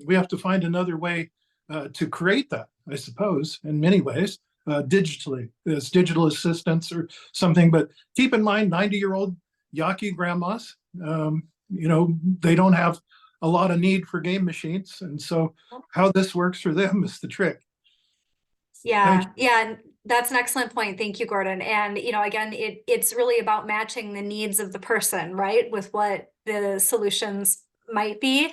We have to find another way to create that, I suppose, in many ways, digitally, as digital assistants or something. But keep in mind, 90-year-old Yaqui grandmas, they don't have a lot of need for game machines. And so how this works for them is the trick. Yeah, yeah, that's an excellent point. Thank you, Gordon. And, again, it's really about matching the needs of the person, right, with what the solutions might be.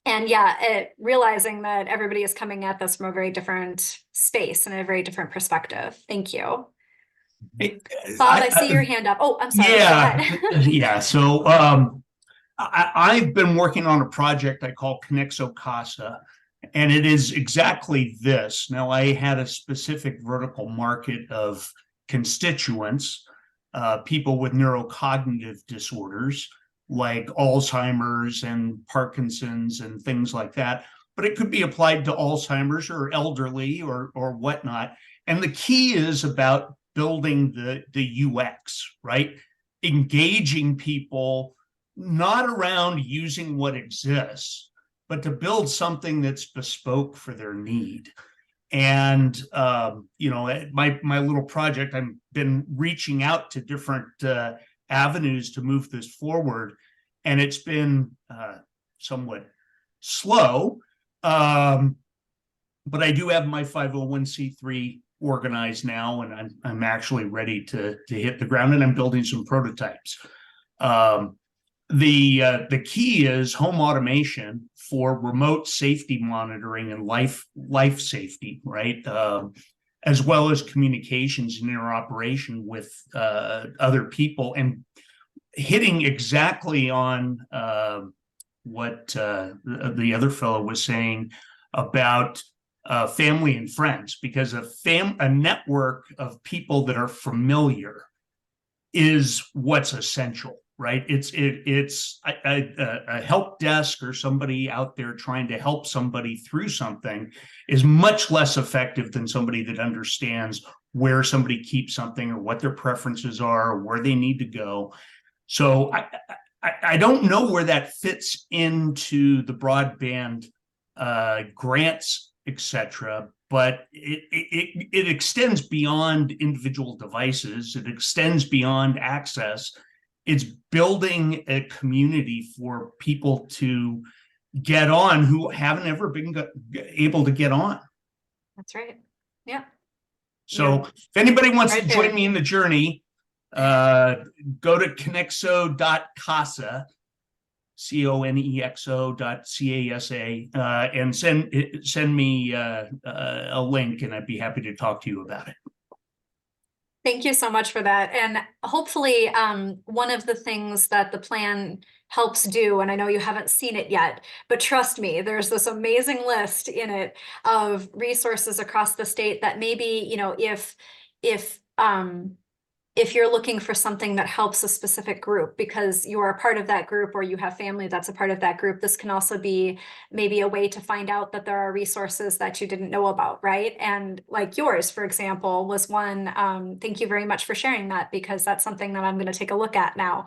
And yeah, realizing that everybody is coming at this from a very different space and a very different perspective. Thank you. Hey, Bob, I see your hand up. Oh, I'm sorry. Yeah, Go ahead. yeah. So I've been working on a project I call Conexo Casa, and it is exactly this. Now, I had a specific vertical market of constituents, people with neurocognitive disorders like Alzheimer's and Parkinson's and things like that. But it could be applied to Alzheimer's or elderly or whatnot. And the key is about building the UX, right? Engaging people not around using what exists, but to build something that's bespoke for their need. And my little project, I've been reaching out to different avenues to move this forward, and it's been somewhat slow. But I do have my 501c3 organized now, and I'm actually ready to hit the ground, and I'm building some prototypes. The key is home automation for remote safety monitoring and life safety, right? As well as communications and interoperation with other people, and hitting exactly on what the other fellow was saying about family and friends, because a network of people that are familiar is what's essential, right? It's a help desk or somebody out there trying to help somebody through something is much less effective than somebody that understands where somebody keeps something or what their preferences are or where they need to go. So I don't know where that fits into the broadband grants, etc., but it extends beyond individual devices. It extends beyond access. It's building a community for people to get on who haven't ever been able to get on. That's right. Yeah. So if anybody wants to join me in the journey, go to conexo.casa, conexo.casa, and send me a link, and I'd be happy to talk to you about it. Thank you so much for that. And hopefully, one of the things that the plan helps do, and I know you haven't seen it yet, but trust me, there's this amazing list in it of resources across the state that maybe, if you're looking for something that helps a specific group because you are a part of that group or you have family that's a part of that group, this can also be maybe a way to find out that there are resources that you didn't know about, right? And like yours, for example, was one. Thank you very much for sharing that, because that's something that I'm going to take a look at now.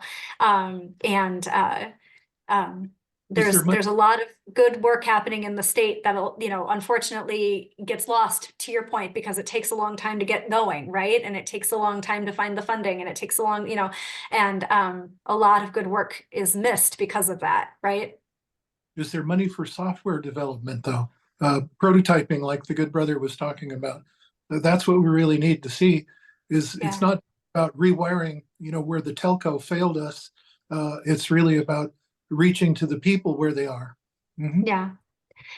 There's a lot of good work happening in the state that, unfortunately gets lost, to your point, because it takes a long time to get going, right? And it takes a long time to find the funding, and it takes a long, and a lot of good work is missed because of that, right? Is there money for software development, though? Prototyping, like the good brother was talking about. That's what we really need to see. It's not about rewiring, where the telco failed us. It's really about reaching to the people where they are. Mm-hmm.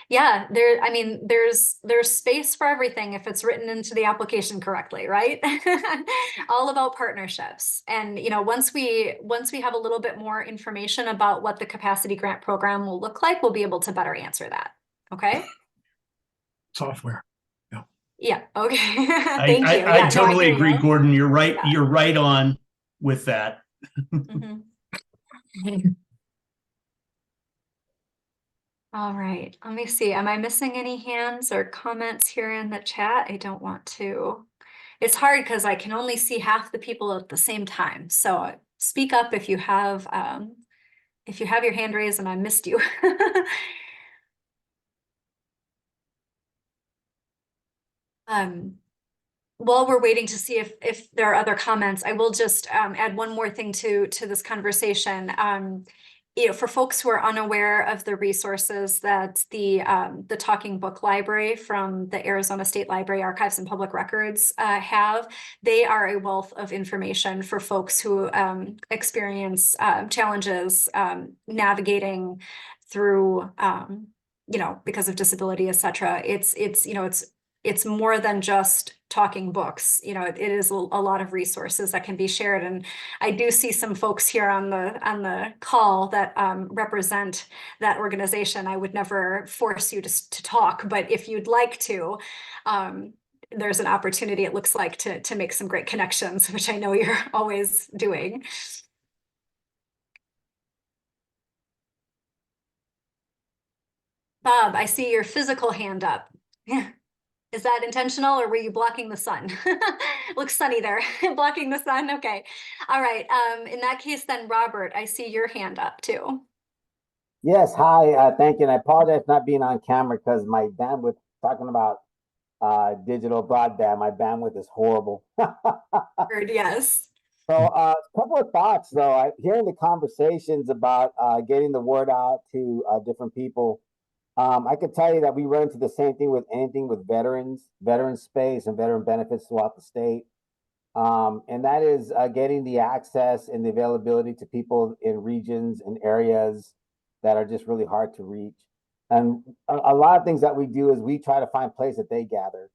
Yeah. There's space for everything if it's written into the application correctly, right? All about partnerships. And, once we have a little bit more information about what the capacity grant program will look like, we'll be able to better answer that. Okay. Software. Yeah. Okay. Thank you. I totally agree, you. Gordon. You're right. You're right on with that. Mhm. All right, let me see. Am I missing any hands or comments here in the chat? I don't want to. It's hard because I can only see half the people at the same time. So speak up if you have your hand raised and I missed you. Um, while we're waiting to see if there are other comments, I will just add one more thing to this conversation. For folks who are unaware of the resources that the Talking Book Library from the Arizona State Library Archives and Public Records have, they are a wealth of information for folks who experience challenges navigating through because of disability, etc. It's more than just talking books. It is a lot of resources that can be shared. And I do see some folks here on the call that represent that organization. I would never force you to talk, but if you'd like to, there's an opportunity, it looks like, to make some great connections, which I know you're always doing. Bob, I see your physical hand up. Is that intentional or were you blocking the sun? Looks sunny there. Blocking the sun. Okay. All right. In that case, then Robert, I see your hand up too. Yes, hi, thank you. And I apologize for not being on camera because my bandwidth, talking about digital broadband, my bandwidth is horrible. Heard, yes. So a couple of thoughts though, hearing the conversations about getting the word out to different people. I could tell you that we run into the same thing with anything with veteran space and veteran benefits throughout the state. And that is getting the access and the availability to people in regions and areas that are just really hard to reach. And a lot of things that we do is we try to find places that they gather.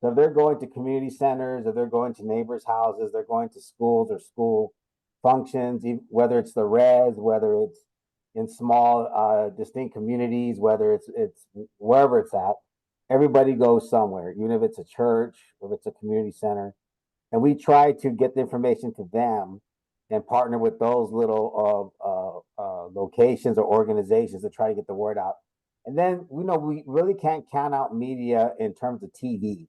So if they're going to community centers, or they're going to neighbors' houses, they're going to schools or school functions, whether it's the res, whether it's in small distinct communities, whether it's wherever it's at, everybody goes somewhere, even if it's a church or if it's a community center. And we try to get the information to them and partner with those little locations or organizations to try to get the word out. And then we really can't count out media in terms of TV.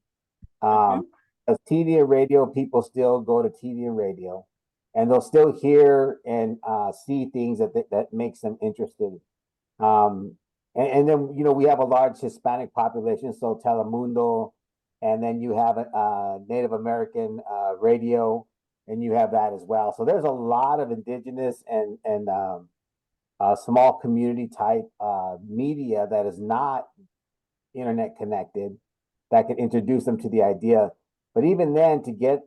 As TV and radio, people still go to TV and radio, and they'll still hear and see things that makes them interested. And then we have a large Hispanic population, so Telemundo, and then you have a Native American radio, and you have that as well. So there's a lot of indigenous and small community type media that is not internet connected that could introduce them to the idea. But even then, to get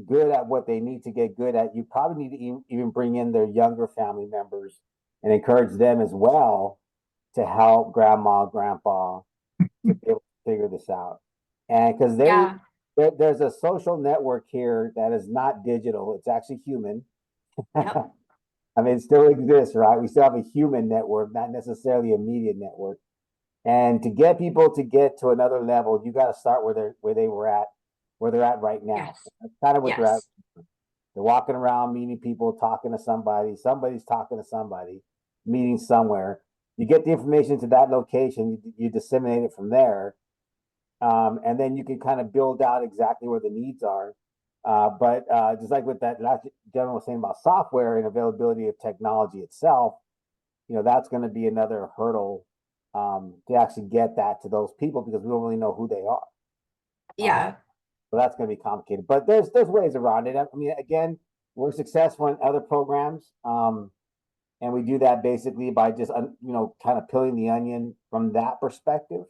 good at what they need to get good at, you probably need to even bring in their younger family members and encourage them as well to help grandma, grandpa to be able to figure this out. And because there's a social network here that is not digital, it's actually human. Yep. I mean, it still exists, right? We still have a human network, not necessarily a media network. And to get people to get to another level, you got to start where they're at right now. Yes. That's kind of what they're at. Yes. They're walking around, meeting people, talking to somebody. Somebody's talking to somebody, meeting somewhere. You get the information to that location, you disseminate it from there, and then you can kind of build out exactly where the needs are. But just like with that last gentleman was saying about software and availability of technology itself, that's going to be another hurdle to actually get that to those people because we don't really know who they are. Yeah. So that's going to be complicated, but there's ways around it. I mean, again, we're successful in other programs, and we do that basically by just kind of peeling the onion from that perspective,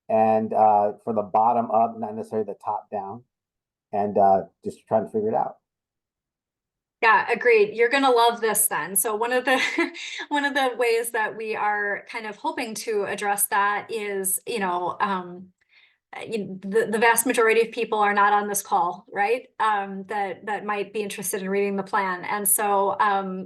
and from the bottom up, not necessarily the top down, and just trying to figure it out. Yeah, agreed. You're going to love this then. So one of the one of the ways that we are kind of hoping to address that is, the vast majority of people are not on this call, right? That might be interested in reading the plan. And so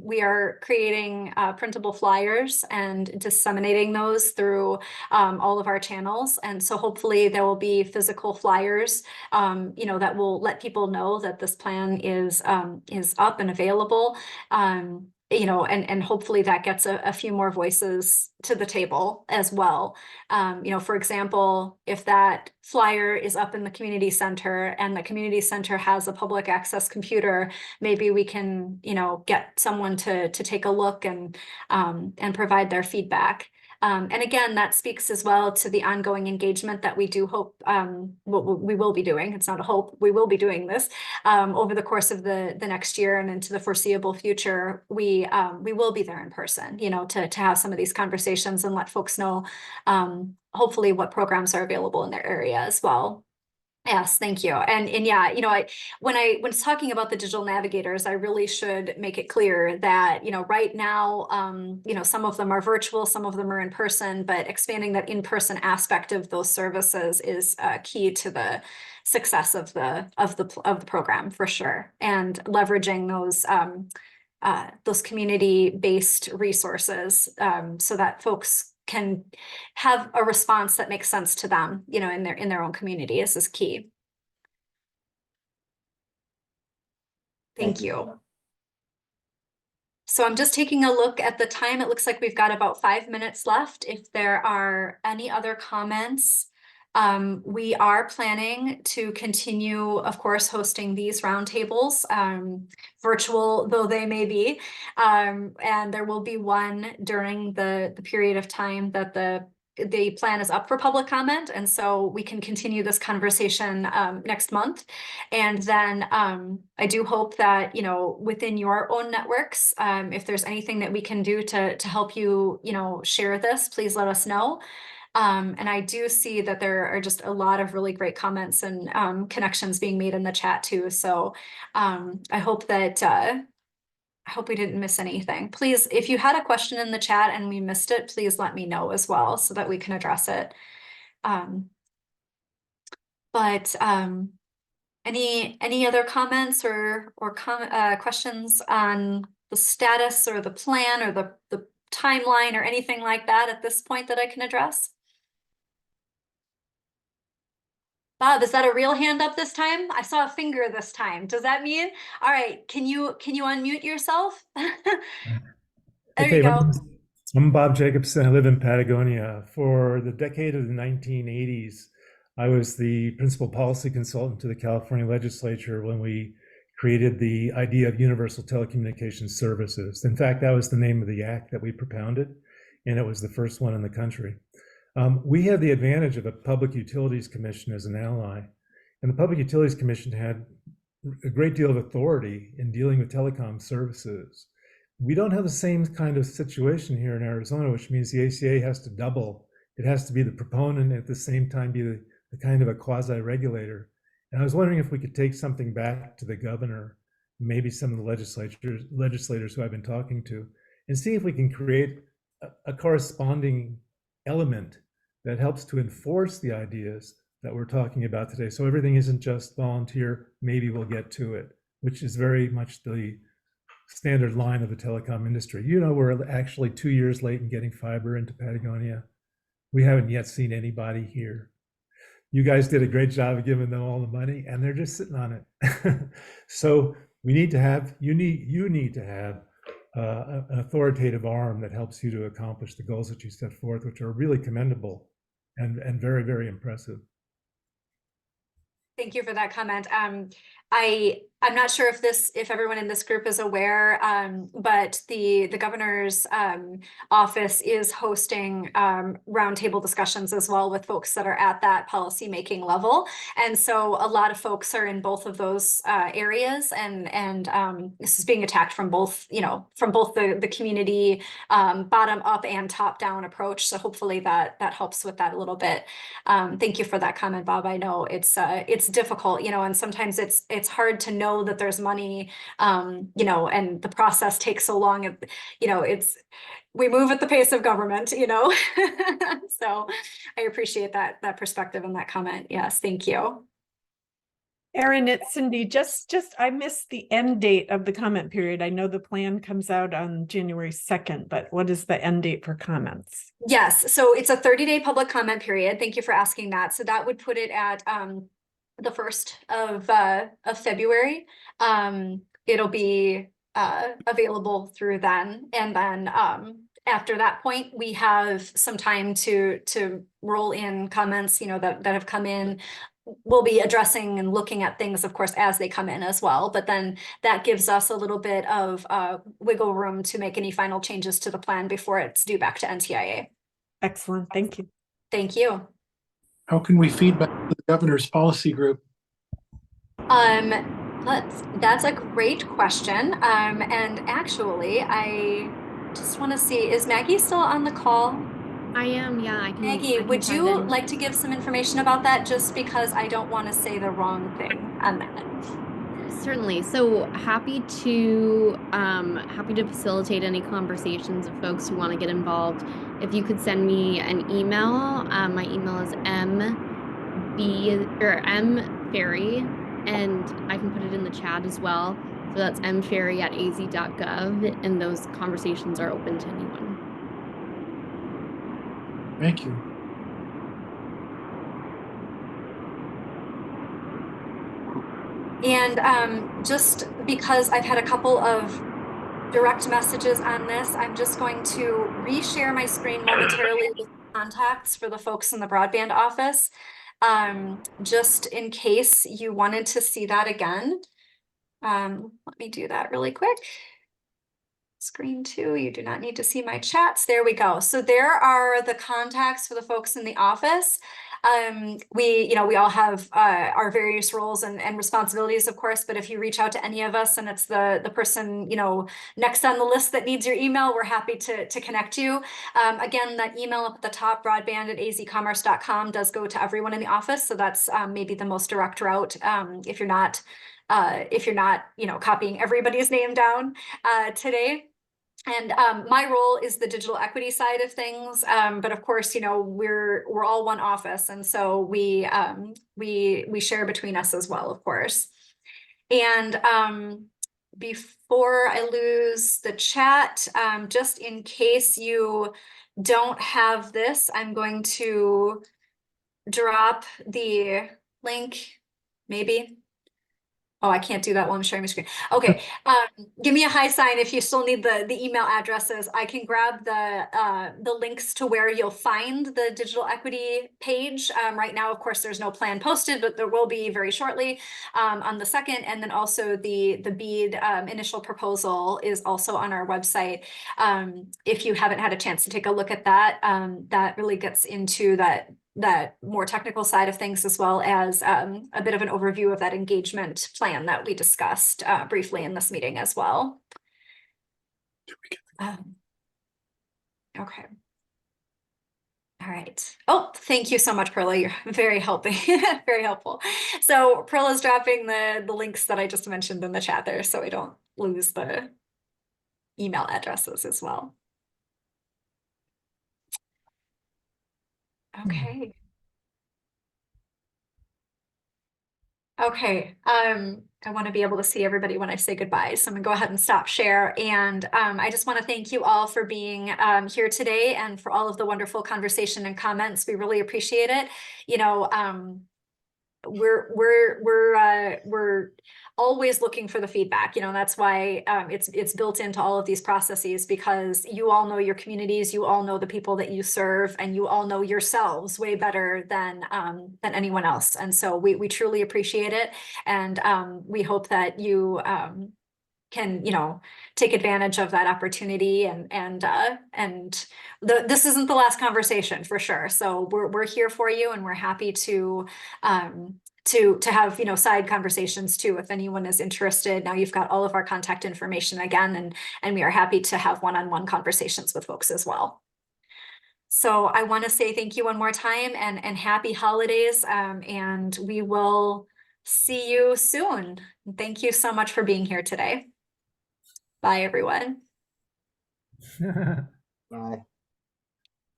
we are creating printable flyers and disseminating those through all of our channels. And so hopefully there will be physical flyers, that will let people know that this plan is up and available. And hopefully that gets a few more voices to the table as well. For example, if that flyer is up in the community center and the community center has a public access computer, maybe we can, get someone to take a look and provide their feedback. And again, that speaks as well to the ongoing engagement that we do hope we will be doing. It's not a hope, we will be doing this over the course of the next year and into the foreseeable future. We will be there in person, to have some of these conversations and let folks know hopefully what programs are available in their area as well. Yes, thank you. And yeah, when talking about the digital navigators, I really should make it clear that, right now, some of them are virtual, some of them are in person, but expanding that in-person aspect of those services is key to the success of the program for sure. And leveraging those community-based resources so that folks can have a response that makes sense to them, in their own community. This is key. Thank you. So I'm just taking a look at the time. It looks like we've got about 5 minutes left. If there are any other comments, we are planning to continue, of course, hosting these roundtables, virtual though they may be. And there will be one during the period of time that the plan is up for public comment. And so we can continue this conversation next month. And then I do hope that, within your own networks, if there's anything that we can do to help you, share this, please let us know. And I do see that there are just a lot of really great comments and connections being made in the chat too. So I hope that I hope we didn't miss anything. Please, if you had a question in the chat and we missed it, please let me know as well so that we can address it. Any other comments or questions on the status or the plan or the timeline or anything like that at this point that I can address? Bob, is that a real hand up this time? I saw a finger this time. Does that mean? All right, can you unmute yourself? There you go. I'm Bob Jacobson. I live in Patagonia. For the decade of the 1980s, I was the principal policy consultant to the California legislature when we created the idea of universal telecommunications services. In fact, that was the name of the act that we propounded, and it was the first one in the country. We had the advantage of a Public Utilities Commission as an ally, and the Public Utilities Commission had a great deal of authority in dealing with telecom services. We don't have the same kind of situation here in Arizona, which means the ACA has to double. It has to be the proponent and at the same time be the kind of a quasi-regulator. And I was wondering if we could take something back to the governor, maybe some of the legislators who I've been talking to, and see if we can create a corresponding element that helps to enforce the ideas that we're talking about today. So everything isn't just volunteer, maybe we'll get to it, which is very much the standard line of the telecom industry. We're actually 2 years late in getting fiber into Patagonia. We haven't yet seen anybody here. You guys did a great job of giving them all the money, and they're just sitting on it. So we need to have, you need to have an authoritative arm that helps you to accomplish the goals that you set forth, which are really commendable and very, very impressive. Thank you for that comment. I'm not sure if everyone in this group is aware, but the governor's office is hosting roundtable discussions as well with folks that are at that policy-making level. And so a lot of folks are in both of those areas, and this is being attacked from both, the community bottom-up and top-down approach. So hopefully that helps with that a little bit. Thank you for that comment, Bob. I know it's difficult, and sometimes it's hard to know know that there's money, you know, and the process takes so long, you know, we move at the pace of government, you know. So I appreciate that perspective and that comment. Yes, thank you. Erin, it's Cindy. I missed the end date of the comment period. I know the plan comes out on January 2nd, but what is the end date for comments? Yes, so it's a 30-day public comment period. Thank you for asking that. So that would put it at the 1st of February. It'll be available through then, and then after that point, we have some time to roll in comments, you know, that have come in. We'll be addressing and looking at things, of course, as they come in as well. But then that gives us a little bit of wiggle room to make any final changes to the plan before it's due back to NTIA. Excellent. Thank you. Thank you. How can we feed back to the governor's policy group? That's a great question. And actually, I just want to see, is Maggie still on the call? I am, yeah. I Maggie, can would dive you in. like to give some information about that, just because I don't want to say the wrong thing on that? Certainly. So happy to facilitate any conversations of folks who want to get involved. If you could send me an email, my email is mferry, and I can put it in the chat as well. So that's mferry@az.gov, and those conversations are open to anyone. Thank you. And just because I've had a couple of direct messages on this, I'm just going to reshare my screen momentarily with contacts for the folks in the broadband office, just in case you wanted to see that again. Let me do that really quick. Screen 2, you do not need to see my chats. There we go. So there are the contacts for the folks in the office. We all have our various roles and responsibilities, of course, but if you reach out to any of us and it's the person, you know, next on the list that needs your email, we're happy to connect you. Again, that email up at the top, broadband@azcommerce.com, does go to everyone in the office. So that's maybe the most direct route if you're not, you know, copying everybody's name down today. And my role is the digital equity side of things, but of course, you know, we're all one office, and so we share between us as well, of course. And before I lose the chat, just in case you don't have this, I'm going to drop the link, maybe. Oh, I can't do that while I'm sharing my screen. Okay, give me a high sign if you still need the email addresses. I can grab the links to where you'll find the digital equity page. Right now, of course, there's no plan posted, but there will be very shortly on the 2nd. And then also the BEAD initial proposal is also on our website. If you haven't had a chance to take a look at that, that really gets into that more technical side of things, as well as a bit of an overview of that engagement plan that we discussed briefly in this meeting as well. Okay. All right. Oh, thank you so much, Perla. You're very helping, very helpful. So Perla's dropping the links that I just mentioned in the chat there, so we don't lose the email addresses as well. Okay. Okay, I want to be able to see everybody when I say goodbye, so I'm gonna go ahead and stop share. And I just want to thank you all for being here today and for all of the wonderful conversation and comments. We really appreciate it. You know, we're always looking for the feedback. You know, that's why it's built into all of these processes, because you all know your communities, you all know the people that you serve, and you all know yourselves way better than anyone else. And so we truly appreciate it, and we hope that you can, you know, take advantage of that opportunity, and this isn't the last conversation for sure. So we're here for you, and we're happy to have, you know, side conversations too, if anyone is interested. Now you've got all of our contact information again, and we are happy to have one-on-one conversations with folks as well. So I want to say thank you one more time, and happy holidays, and we will see you soon. Thank you so much for being here today. Bye, everyone. Bye.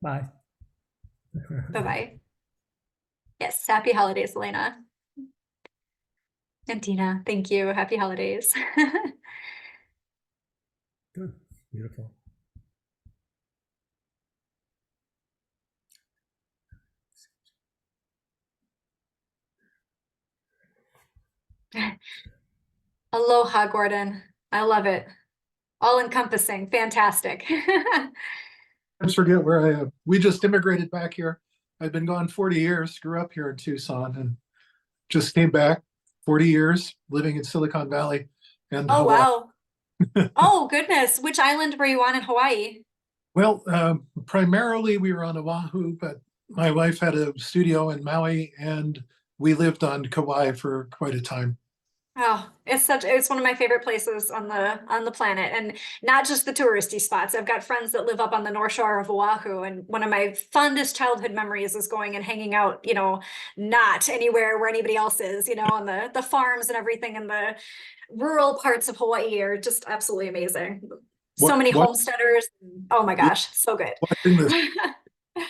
Bye. Bye-bye. Yes, happy holidays, Elena. And Tina, thank you. Happy holidays. Good. Beautiful. Aloha, Gordon. I love it. All encompassing. Fantastic. I forget where I am. We just immigrated back here. I've been gone 40 years, grew up here in Tucson, and just came back 40 years living in Silicon Valley and Oh, Hawaii. wow. Oh, goodness. Which island were you on in Hawaii? Well, primarily we were on Oahu, but my wife had a studio in Maui and we lived on Kauai for quite a time. Oh, it's one of my favorite places on the planet, and not just the touristy spots. I've got friends that live up on the North Shore of Oahu, and one of my fondest childhood memories is going and hanging out, not anywhere where anybody else is, on the farms and everything, and the rural parts of Hawaii are just absolutely amazing. So many homesteaders. Oh my gosh, so good.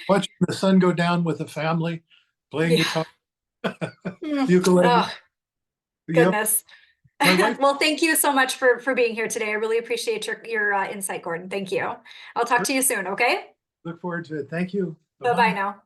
Watching the sun go down with the family, playing guitar, Mm. ukulele. Oh, Yep. goodness. My wife, Well, thank you so much for being here today. I really appreciate your insight, Gordon. Thank you. I'll talk to you soon, okay? look forward to it. Thank you. Bye-bye now.